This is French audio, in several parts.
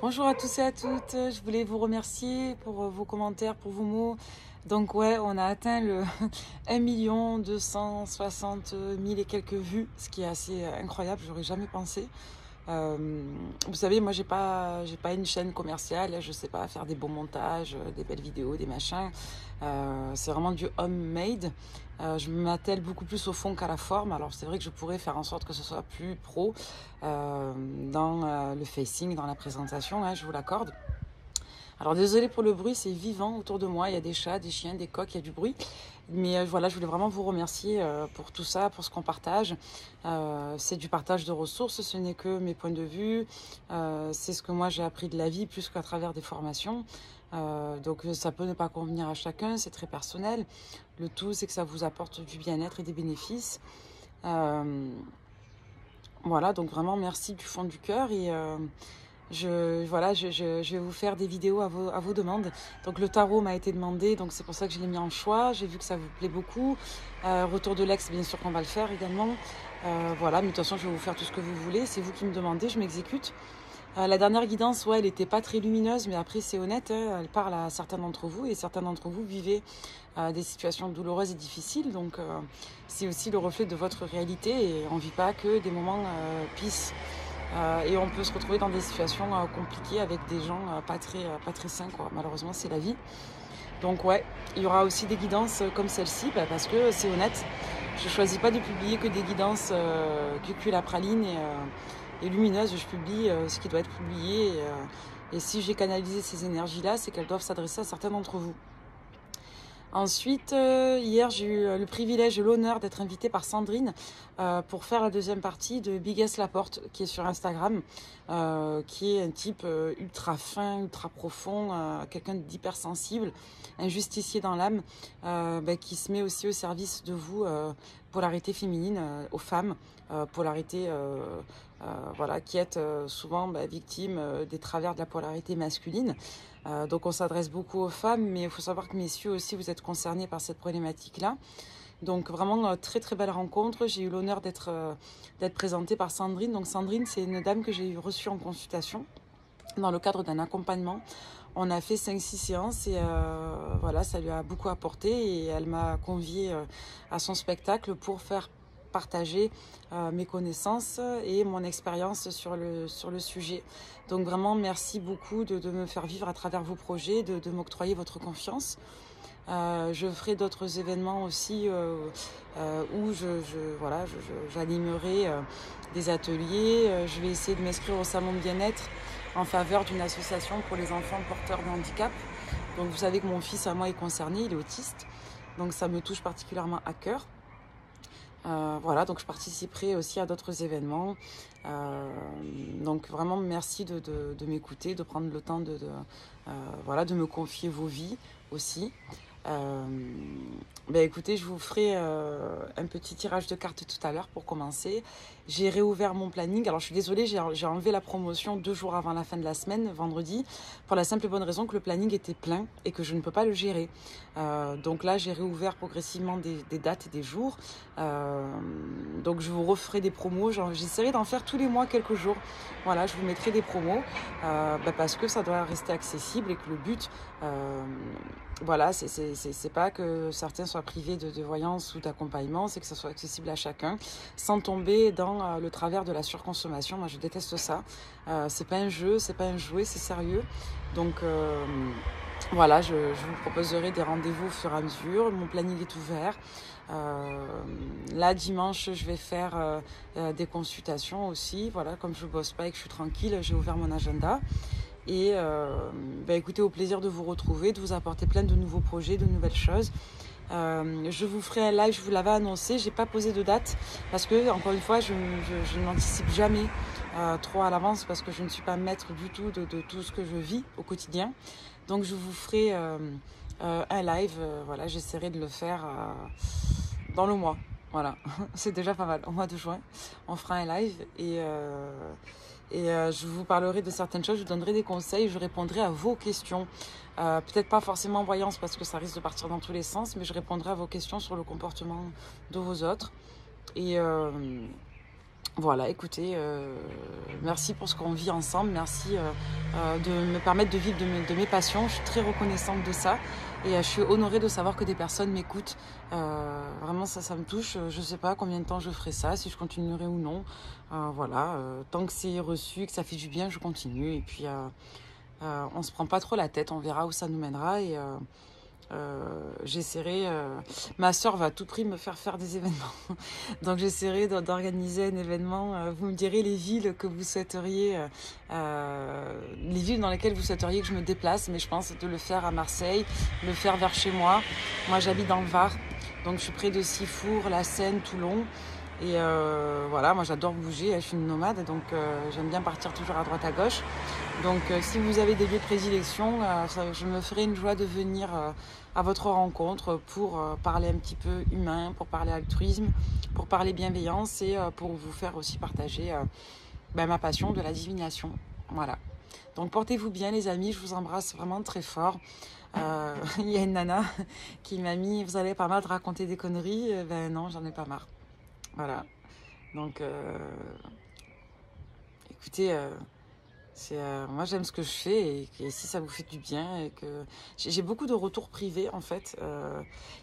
Bonjour à tous et à toutes, je voulais vous remercier pour vos commentaires, pour vos mots. Donc ouais, on a atteint le 1 260 000 et quelques vues, ce qui est assez incroyable, j'aurais jamais pensé. Vous savez, moi j'ai pas une chaîne commerciale, je sais pas faire des beaux montages, des belles vidéos, des machins. C'est vraiment du homemade. Je m'attelle beaucoup plus au fond qu'à la forme. Alors c'est vrai que je pourrais faire en sorte que ce soit plus pro dans le facing, dans la présentation, hein, je vous l'accorde. Alors désolé pour le bruit, c'est vivant autour de moi, il y a des chats, des chiens, des coqs, il y a du bruit. Mais voilà, je voulais vraiment vous remercier pour tout ça, pour ce qu'on partage. C'est du partage de ressources, ce n'est que mes points de vue. C'est ce que moi j'ai appris de la vie plus qu'à travers des formations. Donc ça peut ne pas convenir à chacun, c'est très personnel. Le tout, c'est que ça vous apporte du bien-être et des bénéfices. Voilà, donc vraiment merci du fond du cœur et voilà, je vais vous faire des vidéos à vos demandes. Donc le tarot m'a été demandé, donc c'est pour ça que je l'ai mis en choix. J'ai vu que ça vous plaît beaucoup. Retour de l'ex, bien sûr qu'on va le faire également. Voilà, mais de toute façon je vais vous faire tout ce que vous voulez. C'est vous qui me demandez, je m'exécute. La dernière guidance, ouais, elle n'était pas très lumineuse, mais après c'est honnête, hein, elle parle à certains d'entre vous et certains d'entre vous vivez des situations douloureuses et difficiles. Donc c'est aussi le reflet de votre réalité et on ne vit pas que des moments peace. Et on peut se retrouver dans des situations compliquées avec des gens pas très sains, quoi. Malheureusement, c'est la vie. Donc ouais, il y aura aussi des guidances comme celle-ci, parce que c'est honnête. Je choisis pas de publier que des guidances cucul à praline et lumineuses. Je publie ce qui doit être publié. Et si j'ai canalisé ces énergies-là, c'est qu'elles doivent s'adresser à certains d'entre vous. Ensuite, hier, j'ai eu le privilège et l'honneur d'être invitée par Sandrine pour faire la deuxième partie de Biggest Laporte, qui est sur Instagram, qui est un type ultra fin, ultra profond, quelqu'un d'hypersensible, un justicier dans l'âme, qui se met aussi au service de vous, polarité féminine, aux femmes, polarité voilà, qui êtes souvent victimes des travers de la polarité masculine. Donc on s'adresse beaucoup aux femmes, mais il faut savoir que messieurs aussi, vous êtes concernés par cette problématique-là. Donc vraiment très très belle rencontre. J'ai eu l'honneur d'être présentée par Sandrine. Donc Sandrine, c'est une dame que j'ai reçue en consultation dans le cadre d'un accompagnement. On a fait 5-6 séances et voilà, ça lui a beaucoup apporté et elle m'a conviée à son spectacle pour faire partager mes connaissances et mon expérience sur le sujet. Donc vraiment, merci beaucoup de me faire vivre à travers vos projets, de m'octroyer votre confiance. Je ferai d'autres événements aussi où j'animerai des ateliers. Je vais essayer de m'inscrire au salon de bien-être en faveur d'une association pour les enfants porteurs de handicap. Donc vous savez que mon fils à moi est concerné, il est autiste. Donc ça me touche particulièrement à cœur. Voilà, donc je participerai aussi à d'autres événements. Donc vraiment merci de m'écouter, de prendre le temps voilà, de me confier vos vies aussi. Écoutez, je vous ferai un petit tirage de cartes tout à l'heure pour commencer. J'ai réouvert mon planning. Alors je suis désolée, j'ai enlevé la promotion 2 jours avant la fin de la semaine, vendredi, pour la simple et bonne raison que le planning était plein et que je ne peux pas le gérer. Donc là, j'ai réouvert progressivement des dates et des jours. Donc je vous referai des promos. J'essaierai d'en faire tous les mois quelques jours. Voilà, je vous mettrai des promos parce que ça doit rester accessible et que le but, voilà, c'est pas que certains soient privés de voyance ou d'accompagnement, c'est que ça soit accessible à chacun, sans tomber dans le travers de la surconsommation. Moi, je déteste ça. C'est pas un jeu, c'est pas un jouet, c'est sérieux. Donc voilà, je vous proposerai des rendez-vous au fur et à mesure. Mon planning est ouvert. Là, dimanche, je vais faire des consultations aussi. Voilà, comme je ne bosse pas et que je suis tranquille, j'ai ouvert mon agenda. Et écoutez, au plaisir de vous retrouver, de vous apporter plein de nouveaux projets, de nouvelles choses. Je vous ferai un live, je vous l'avais annoncé, j'ai pas posé de date parce que, encore une fois, je n'anticipe jamais trop à l'avance parce que je ne suis pas maître du tout de tout ce que je vis au quotidien. Donc je vous ferai un live, voilà, j'essaierai de le faire dans le mois. Voilà, c'est déjà pas mal. Au mois de juin, on fera un live et je vous parlerai de certaines choses, je vous donnerai des conseils, je répondrai à vos questions. Peut-être pas forcément en voyance parce que ça risque de partir dans tous les sens, mais je répondrai à vos questions sur le comportement de vos autres. Et Voilà, écoutez, merci pour ce qu'on vit ensemble, merci de me permettre de vivre de mes passions, je suis très reconnaissante de ça et je suis honorée de savoir que des personnes m'écoutent. Vraiment ça me touche, je ne sais pas combien de temps je ferai ça, si je continuerai ou non. Voilà, tant que c'est reçu, que ça fait du bien, je continue et puis on ne se prend pas trop la tête, on verra où ça nous mènera et j'essaierai. Ma soeur va à tout prix me faire des événements, donc j'essaierai d'organiser un événement. Vous me direz les villes que vous souhaiteriez, les villes dans lesquelles vous souhaiteriez que je me déplace, mais je pense de le faire à Marseille, le faire vers chez moi. Moi, j'habite dans le Var, donc je suis près de Sifour, La Seine, Toulon. Et voilà, moi j'adore bouger, je suis une nomade, donc j'aime bien partir toujours à droite à gauche. Donc si vous avez des lieux de prédilection, je me ferai une joie de venir à votre rencontre pour parler un petit peu humain, pour parler altruisme, pour parler bienveillance et pour vous faire aussi partager ma passion de la divination. Voilà. Donc portez-vous bien les amis, je vous embrasse vraiment très fort. Il y a une nana qui m'a mis, vous allez pas mal de raconter des conneries, ben non, j'en ai pas marre. Voilà. Donc écoutez, moi j'aime ce que je fais et si ça vous fait du bien et que j'ai beaucoup de retours privés en fait.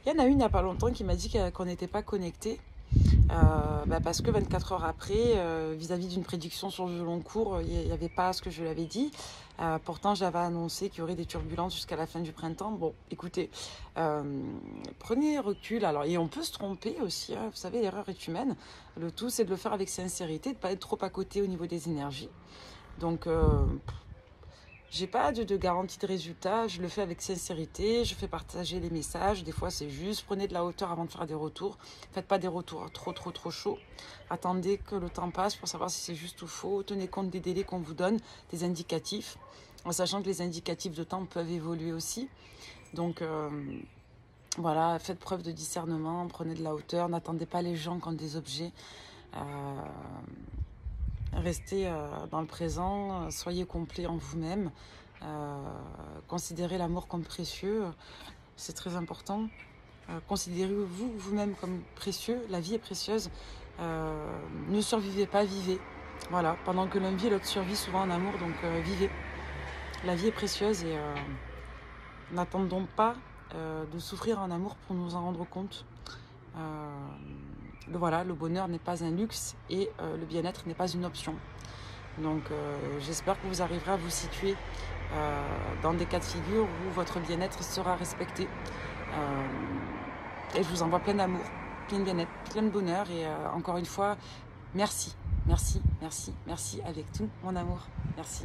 Il y en a une il n'y a pas longtemps qui m'a dit qu'on n'était pas connecté parce que 24 heures après, vis-à-vis d'une prédiction sur le long cours, il n'y avait pas ce que je lui avais dit. Pourtant, j'avais annoncé qu'il y aurait des turbulences jusqu'à la fin du printemps. Bon, écoutez, prenez recul. Alors, et on peut se tromper aussi. Hein, vous savez, l'erreur est humaine. Le tout, c'est de le faire avec sincérité, de ne pas être trop à côté au niveau des énergies. Donc, j'ai pas de garantie de résultat, je le fais avec sincérité, je fais partager les messages, des fois c'est juste, prenez de la hauteur avant de faire des retours, faites pas des retours trop chauds, attendez que le temps passe pour savoir si c'est juste ou faux, tenez compte des délais qu'on vous donne, des indicatifs, en sachant que les indicatifs de temps peuvent évoluer aussi, donc voilà, faites preuve de discernement, prenez de la hauteur, n'attendez pas les gens comme des objets, restez dans le présent, soyez complet en vous-même, considérez l'amour comme précieux, c'est très important. Considérez-vous vous-même comme précieux, la vie est précieuse. Ne survivez pas, vivez. Voilà, pendant que l'un vit, l'autre survit souvent en amour, donc vivez. La vie est précieuse et n'attendons pas de souffrir en amour pour nous en rendre compte. Voilà, le bonheur n'est pas un luxe et le bien-être n'est pas une option. Donc j'espère que vous arriverez à vous situer dans des cas de figure où votre bien-être sera respecté. Et je vous envoie plein d'amour, plein de bien-être, plein de bonheur. Et encore une fois, merci, merci, merci, merci avec tout mon amour. Merci.